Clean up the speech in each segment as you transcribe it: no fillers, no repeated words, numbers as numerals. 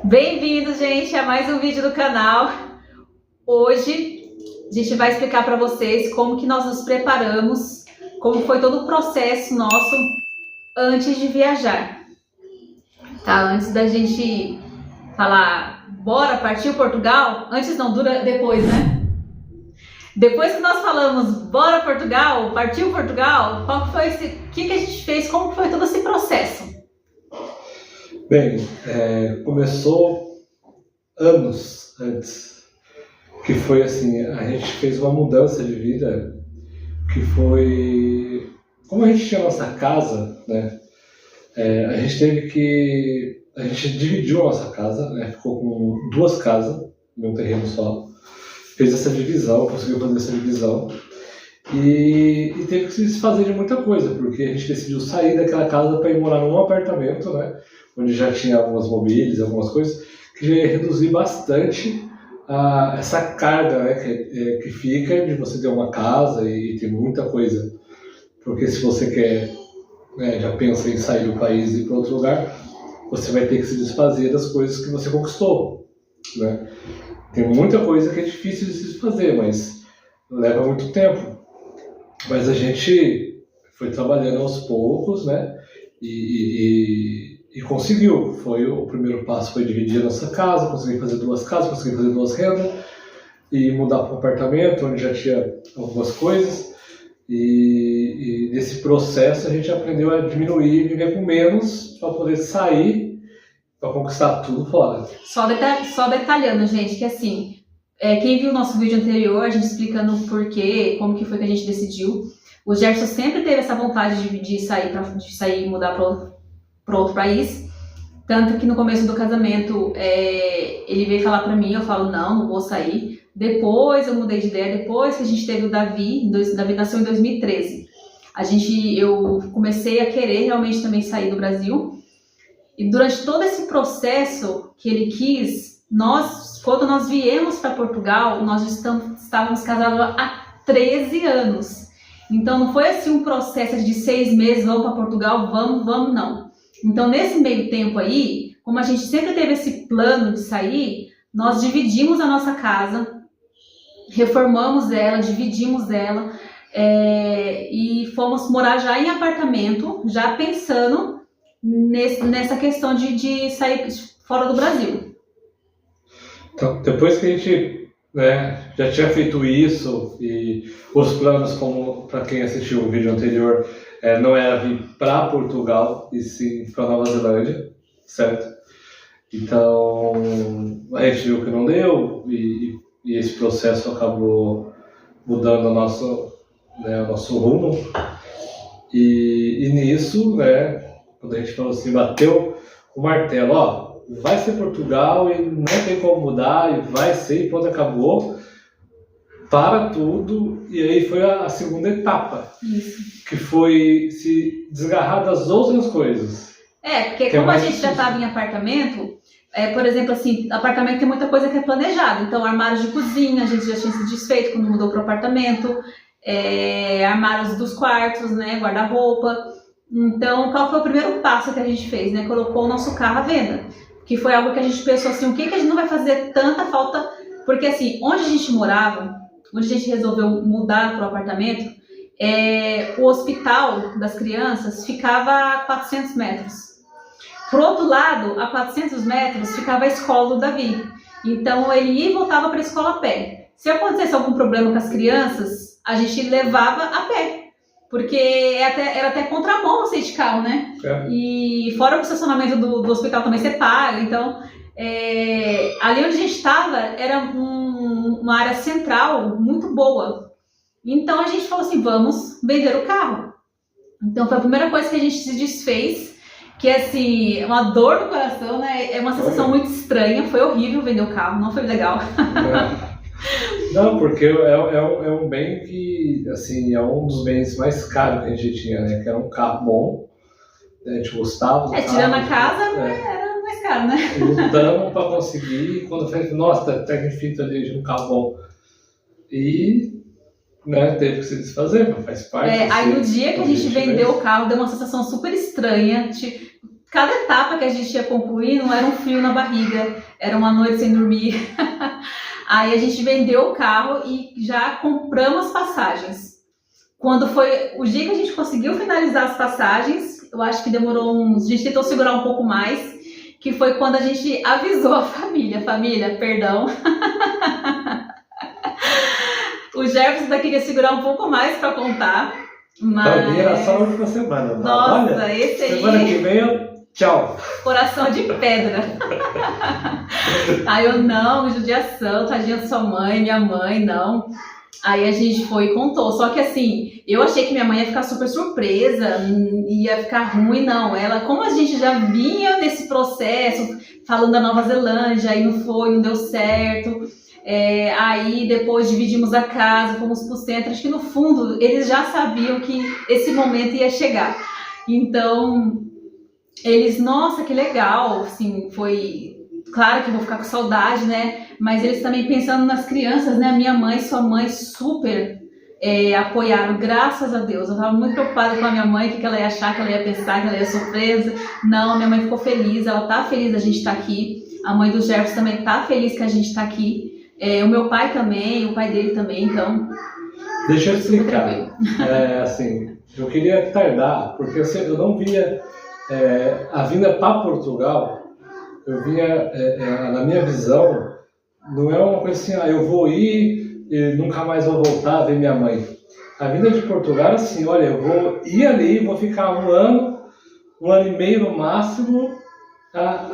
Bem-vindos, gente, a mais um vídeo do canal. Hoje a gente vai explicar para vocês como que nós nos preparamos, como foi todo o processo nosso antes de viajar. Tá? Antes da gente falar, bora, partiu Portugal? Antes não, depois, né? Depois que nós falamos, bora Portugal, partiu Portugal, qual que foi o que a gente fez, como foi todo esse processo? Bem, começou anos antes, que foi assim, a gente fez uma mudança de vida, que foi, como a gente tinha nossa casa, né, a gente dividiu a nossa casa, né, ficou com duas casas, num terreno só, fez essa divisão, conseguiu fazer essa divisão, e teve que se desfazer de muita coisa, porque a gente decidiu sair daquela casa para ir morar num apartamento, né, onde já tinha algumas mobílias, algumas coisas, que já ia reduzir bastante essa carga, né, que fica de você ter uma casa e ter muita coisa. Porque se você quer, né, já pensa em sair do país e ir para outro lugar, você vai ter que se desfazer das coisas que você conquistou, né? Tem muita coisa que é difícil de se desfazer, mas leva muito tempo. Mas a gente foi trabalhando aos poucos, né? E conseguiu. O primeiro passo foi dividir a nossa casa, consegui fazer duas casas, consegui fazer duas rendas e mudar para um apartamento onde já tinha algumas coisas. E nesse processo a gente aprendeu a diminuir e viver com menos para poder sair, para conquistar tudo fora. Só detalhando, gente, que assim, quem viu o nosso vídeo anterior, a gente explicando o porquê, como que foi que a gente decidiu. O Gerson sempre teve essa vontade de sair e mudar para outro país. Tanto que no começo do casamento, ele veio falar para mim, eu falo, não vou sair. Depois eu mudei de ideia, depois que a gente teve o Davi, Davi nasceu em 2013. Eu comecei a querer realmente também sair do Brasil. E durante todo esse processo que ele quis, quando nós viemos para Portugal, nós estávamos casados há 13 anos. Então não foi assim um processo de 6 meses, vamos para Portugal, vamos, não. Então nesse meio tempo aí, como a gente sempre teve esse plano de sair, nós dividimos a nossa casa, reformamos ela, dividimos ela e fomos morar já em apartamento, já pensando nessa questão de sair fora do Brasil. Então, depois que a gente, né, já tinha feito isso e os planos, como para quem assistiu o vídeo anterior, não era vir para Portugal e sim para Nova Zelândia, certo? Então a gente viu que não deu e esse processo acabou mudando o nosso rumo. E nisso, né, quando a gente falou assim, bateu o martelo, ó, vai ser Portugal e não tem como mudar, e vai ser, e pronto, acabou, para tudo, e aí foi a segunda etapa. Isso. Que foi se desgarrar das outras coisas. Porque como a gente já estava em apartamento, por exemplo, assim, apartamento tem muita coisa que é planejada, então armários de cozinha, a gente já tinha se desfeito quando mudou para o apartamento, armários dos quartos, né, guarda-roupa. Então, qual foi o primeiro passo que a gente fez, né? Colocou o nosso carro à venda, que foi algo que a gente pensou assim, o que a gente não vai fazer tanta falta, porque assim, onde a gente morava, onde a gente resolveu mudar para o apartamento, o hospital das crianças ficava a 400 metros. Por outro lado, a 400 metros ficava a escola do Davi. Então, ele ia e voltava para a escola a pé. Se acontecesse algum problema com as crianças, a gente levava a pé. Porque era até contramão você ir de carro, né? E fora o estacionamento do hospital também você paga. Então, ali onde a gente estava era uma área central muito boa. Então, a gente falou assim, vamos vender o carro. Então, foi a primeira coisa que a gente se desfez. Que, assim, uma dor no coração, né? É uma sensação muito estranha. Foi horrível vender o carro, não foi legal. Não, porque é um bem que, assim, é um dos bens mais caros que a gente tinha, né? Que era um carro bom, né? A gente gostava. Tirando a casa, era mais caro, né? Lutamos para conseguir, quando fez, nossa, até que fita ali de um carro bom. E, né, teve que se desfazer, mas faz parte. Aí no dia que a gente vendeu o carro, deu uma sensação super estranha. cada etapa que a gente ia concluindo era um frio na barriga, era uma noite sem dormir. Aí a gente vendeu o carro e já compramos as passagens. Quando foi o dia que a gente conseguiu finalizar as passagens, eu acho que demorou a gente tentou segurar um pouco mais, que foi quando a gente avisou a família, perdão. O Jefferson daqui quer segurar um pouco mais para contar, mas... Pra mim era só a última semana. Nossa, olha, esse aí... Semana que vem, tchau. Coração de pedra. Aí eu, não, judiação, tadinha da sua mãe, minha mãe, não. Aí a gente foi e contou. Só que assim, eu achei que minha mãe ia ficar super surpresa, ia ficar ruim, não. Ela, como a gente já vinha nesse processo, falando da Nova Zelândia, aí não foi, não deu certo. Aí depois dividimos a casa, fomos pro centro. Acho que no fundo eles já sabiam que esse momento ia chegar. Então, eles, nossa, que legal, assim, foi... Claro que eu vou ficar com saudade, né? Mas eles também pensando nas crianças, né? Minha mãe e sua mãe super apoiaram, graças a Deus. Eu estava muito preocupada com a minha mãe, o que ela ia achar, que ela ia pensar, que ela ia sofrer. Não, minha mãe ficou feliz, ela tá feliz da gente estar aqui. A mãe do Jefferson também tá feliz que a gente está aqui. O meu pai também, o pai dele também, então... Deixa eu explicar. Assim, eu queria tardar, porque eu não via a vinda para Portugal. Eu vinha, na minha visão, não é uma coisa assim, eu vou ir e nunca mais vou voltar a ver minha mãe. A vinda de Portugal, assim, olha, eu vou ir ali, vou ficar um ano e meio no máximo,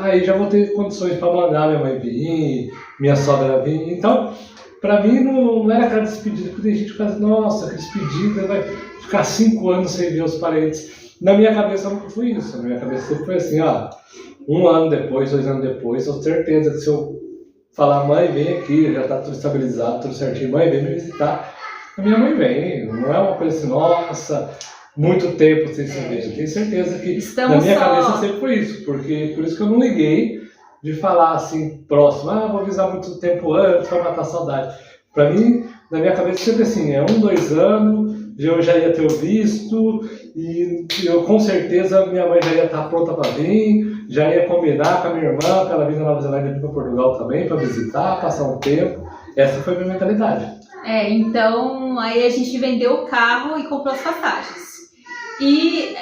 aí já vou ter condições para mandar minha mãe vir, minha sogra vir. Então, para mim não era aquela despedida, porque tem gente que fala assim, nossa, que despedida, vai ficar 5 anos sem ver os parentes. Na minha cabeça nunca foi isso, na minha cabeça sempre foi assim, 1 ano depois, 2 anos depois, tenho certeza que se eu falar, mãe, vem aqui, já está tudo estabilizado, tudo certinho, mãe, vem me visitar, a minha mãe vem, não é uma coisa assim, nossa, muito tempo sem se ver. Eu tenho certeza que na minha cabeça sempre foi isso, porque por isso que eu não liguei de falar assim, próximo, vou avisar muito tempo antes para matar a saudade. Para mim, na minha cabeça sempre assim, 1, 2 anos, eu já ia ter o visto, e eu com certeza minha mãe já ia estar pronta para vir, já ia combinar com a minha irmã para ela vir da Nova Zelândia para Portugal também, para visitar, passar um tempo. Essa foi a minha mentalidade. Então aí a gente vendeu o carro e comprou as passagens. E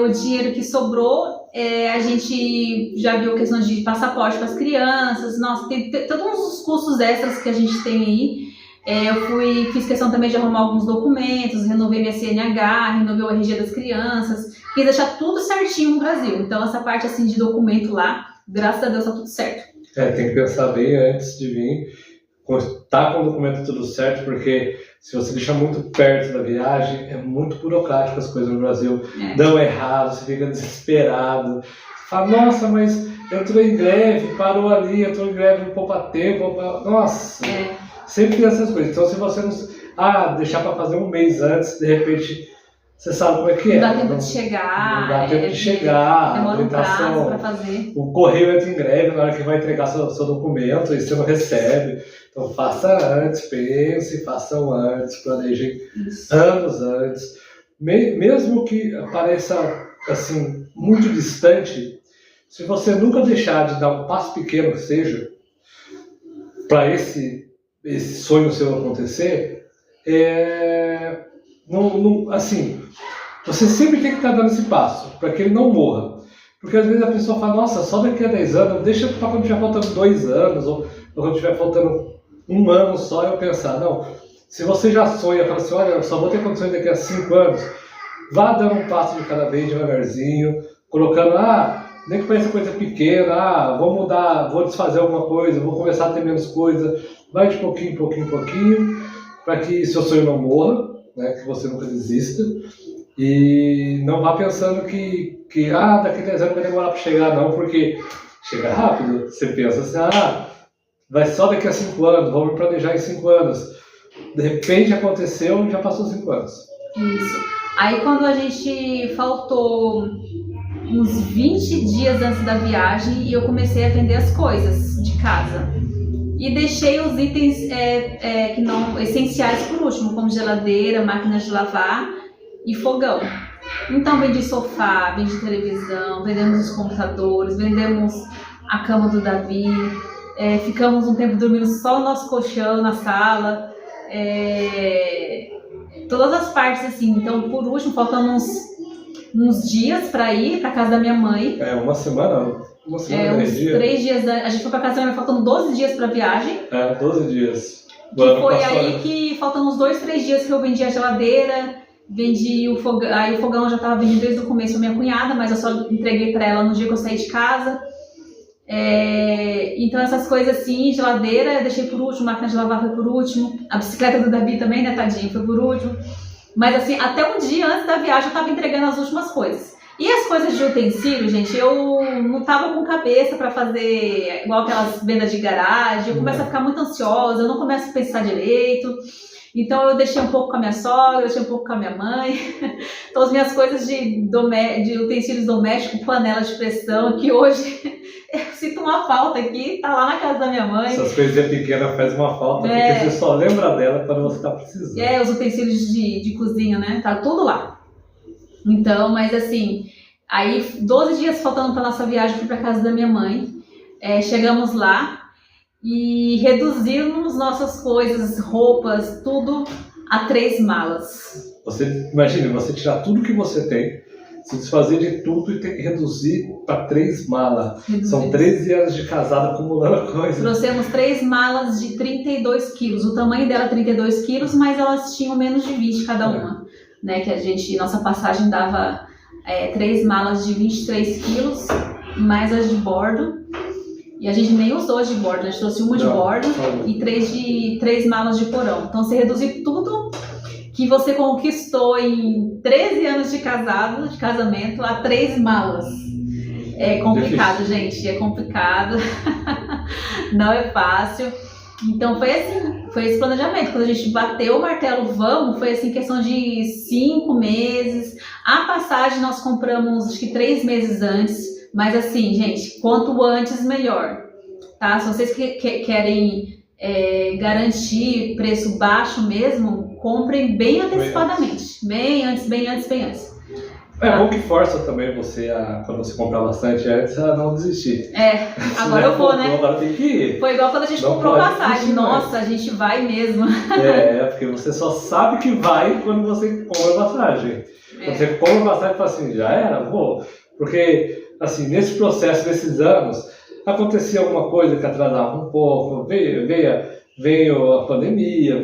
o dinheiro que sobrou, a gente já viu a questão de passaporte para as crianças. Nossa, tem todos os custos extras que a gente tem aí. Eu fiz questão também de arrumar alguns documentos, renovei minha CNH, renovei o RG das crianças, quis deixar tudo certinho no Brasil. Então essa parte assim de documento lá, graças a Deus tá tudo certo. Tem que pensar bem antes de vir, tá com o documento tudo certo, porque se você deixar muito perto da viagem, é muito burocrático as coisas no Brasil. Dão errado, você fica desesperado. Você fala, nossa, mas eu tô em greve, parou ali, eu tô em greve, não poupa tempo, nossa... Sempre tem essas coisas. Então, se você não... deixar para fazer um mês antes, de repente, você sabe como é que é. Não dá tempo de chegar. Não dá tempo de chegar. Demora um prazo para fazer. O correio entra em greve na hora que vai entregar seu documento e você não recebe. Então, faça antes, pense, façam antes, planejem anos antes. Mesmo que pareça, assim, muito distante, se você nunca deixar de dar um passo pequeno que seja, para esse sonho seu acontecer, assim, você sempre tem que estar dando esse passo, para que ele não morra. Porque às vezes a pessoa fala, nossa, só daqui a 10 anos, deixa para quando estiver faltando 2 anos, ou quando estiver faltando 1 ano só, eu pensar, não, se você já sonha, fala assim, olha, eu só vou ter condições daqui a 5 anos, vá dando um passo de cada vez, devagarzinho, colocando, nem que pareça coisa pequena, vou mudar, vou desfazer alguma coisa, vou começar a ter menos coisa, vai de pouquinho em pouquinho em pouquinho, para que seu sonho não morra, né, que você nunca desista, e não vá pensando que daqui a 10 anos vai demorar para chegar, não, porque chega rápido, você pensa assim, vai só daqui a 5 anos, vamos me planejar em 5 anos, de repente aconteceu e já passou 5 anos. Isso. Aí quando a gente faltou uns 20 dias antes da viagem e eu comecei a vender as coisas de casa. E deixei os itens que não essenciais por último, como geladeira, máquina de lavar e fogão. Então vendi sofá, vendi televisão, vendemos os computadores, vendemos a cama do Davi, ficamos um tempo dormindo só no nosso colchão na sala, todas as partes assim. Então, por último, faltando uns dias para ir para casa da minha mãe. Uma semana, uns 3 dias. A gente foi para casa da minha mãe faltando 12 dias para viagem. 12 dias. Que foi aí que faltando uns 2, 3 dias que eu vendi a geladeira, vendi o fogão. Aí o fogão já estava vendido desde o começo a minha cunhada, mas eu só entreguei para ela no dia que eu saí de casa. Então essas coisas assim, geladeira eu deixei por último, máquina de lavar foi por último, a bicicleta do Davi também, né, tadinho, foi por último. Mas assim, até um dia antes da viagem eu tava entregando as últimas coisas. E as coisas de utensílio, gente, eu não tava com cabeça pra fazer igual aquelas vendas de garagem, eu começo a ficar muito ansiosa, eu não começo a pensar direito. Então eu deixei um pouco com a minha sogra, deixei um pouco com a minha mãe. Então as minhas coisas de utensílios domésticos, panela de pressão, que hoje eu sinto uma falta aqui, tá lá na casa da minha mãe. Essas coisinhas pequenas fazem uma falta, porque você só lembra dela quando você tá precisando. Os utensílios de cozinha, né? Tá tudo lá. Então, mas assim, aí 12 dias faltando pra nossa viagem, fui pra casa da minha mãe. Chegamos lá e reduzimos nossas coisas, roupas, tudo a 3 malas. Você imagina, você tirar tudo que você tem, se desfazer de tudo e ter que reduzir para 3 malas. São 13 anos de casado acumulando coisa. Trouxemos 3 malas de 32 quilos. O tamanho dela é 32 quilos, mas elas tinham menos de 20 cada uma. Né? Que nossa passagem dava 3 malas de 23 quilos, mais as de bordo. E a gente nem usou as de bordo, a gente trouxe uma de bordo e 3 malas de porão. Então você reduzir tudo que você conquistou em 13 anos de casamento a 3 malas. É complicado, gente, é complicado. Não é fácil. Então foi assim, foi esse planejamento. Quando a gente bateu o martelo, foi assim, questão de 5 meses. A passagem nós compramos acho que 3 meses antes. Mas assim, gente, quanto antes melhor, tá? Se vocês querem garantir preço baixo mesmo, comprem bem antecipadamente. Bem antes. É bom que força também você, quando você comprar bastante antes, a não desistir. Agora eu vou, né? Agora tem que ir. Foi igual quando a gente comprou passagem. Nossa, a gente vai mesmo. Porque você só sabe que vai quando você compra passagem. Quando você compra passagem e fala assim, já era, vou. Porque, assim, nesse processo, nesses anos, acontecia alguma coisa que atrasava um pouco, veio a pandemia,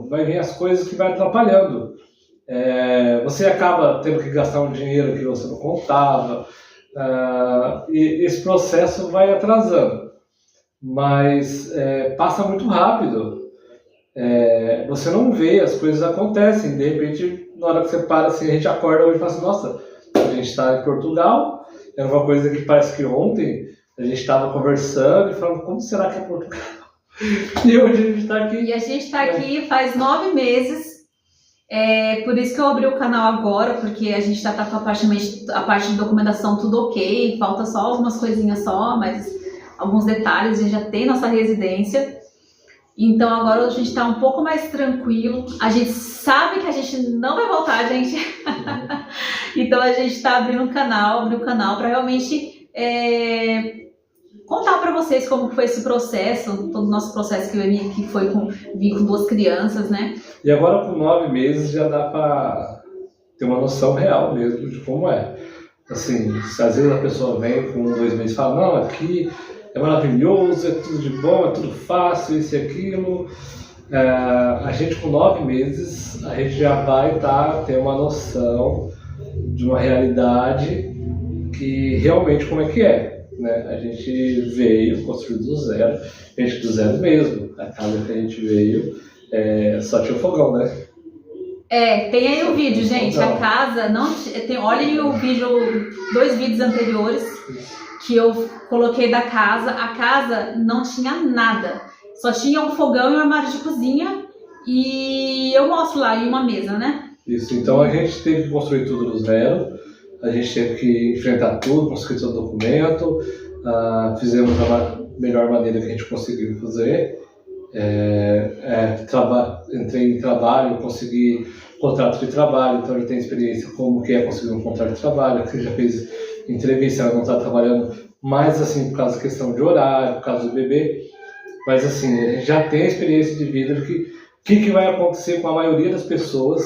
vai vir as coisas que vai atrapalhando. Você acaba tendo que gastar um dinheiro que você não contava, e esse processo vai atrasando. Mas passa muito rápido. Você não vê, as coisas acontecem, de repente, na hora que você para, assim, a gente acorda hoje e fala assim, nossa, a gente está em Portugal, era uma coisa que parece que ontem a gente estava conversando e falando, como será que é Portugal? E hoje a gente está aqui. E a gente está aqui faz 9 meses, por isso que eu abri o canal agora, porque a gente já está com a parte de documentação tudo ok, falta só algumas coisinhas só, mas alguns detalhes, a gente já tem nossa residência. Então agora a gente está um pouco mais tranquilo, a gente sabe que a gente não vai voltar, gente. Então a gente está abrindo o canal para realmente contar para vocês como foi esse processo, todo o nosso processo que vim com 2 crianças, né? E agora com 9 meses já dá para ter uma noção real mesmo de como é. Assim, se às vezes a pessoa vem com 2 meses e fala, não, aqui é maravilhoso, é tudo de bom, é tudo fácil, isso e aquilo. A gente com 9 meses, a gente já vai ter uma noção de uma realidade que realmente como é que é. Né? A gente veio construir do zero, a gente do zero mesmo. A casa que a gente veio só tinha o fogão, né? Tem aí o vídeo, gente. A casa não tem. Olhem o vídeo, 2 vídeos anteriores que eu coloquei da casa. A casa não tinha nada, só tinha um fogão e um armário de cozinha. E eu mostro lá em uma mesa, né? Isso, então a gente teve que construir tudo do zero, a gente teve que enfrentar tudo, construir todo o documento, fizemos da melhor maneira que a gente conseguiu fazer. entrei em trabalho, consegui contrato de trabalho, então ele tem experiência como que é conseguir um contrato de trabalho, que já fez entrevista, ela não está trabalhando mais assim por causa da questão de horário, por causa do bebê, mas assim, a gente já tem a experiência de vida do que vai acontecer com a maioria das pessoas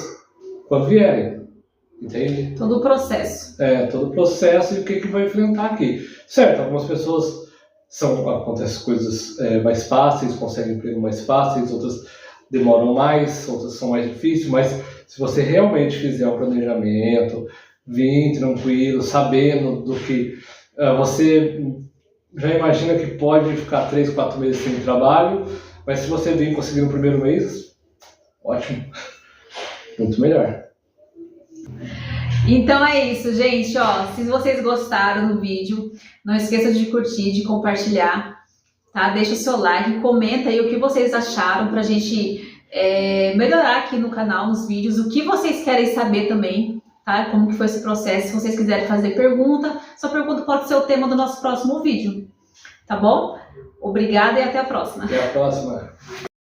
quando vierem, entende? Todo o processo. Todo o processo e o que vai enfrentar aqui. Certo, algumas pessoas acontecem coisas mais fáceis, conseguem emprego mais fáceis, outras demoram mais, outras são mais difíceis, mas se você realmente fizer um planejamento, vir tranquilo, sabendo do que você já imagina que pode ficar 3, 4 meses sem trabalho, mas se você vir conseguir no primeiro mês, ótimo, muito melhor. Então é isso, gente, ó, se vocês gostaram do vídeo, não esqueça de curtir, de compartilhar, tá? Deixa o seu like, comenta aí o que vocês acharam pra gente melhorar aqui no canal, nos vídeos, o que vocês querem saber também, tá? Como que foi esse processo, se vocês quiserem fazer pergunta, sua pergunta pode ser o tema do nosso próximo vídeo, tá bom? Obrigada e até a próxima. Até a próxima.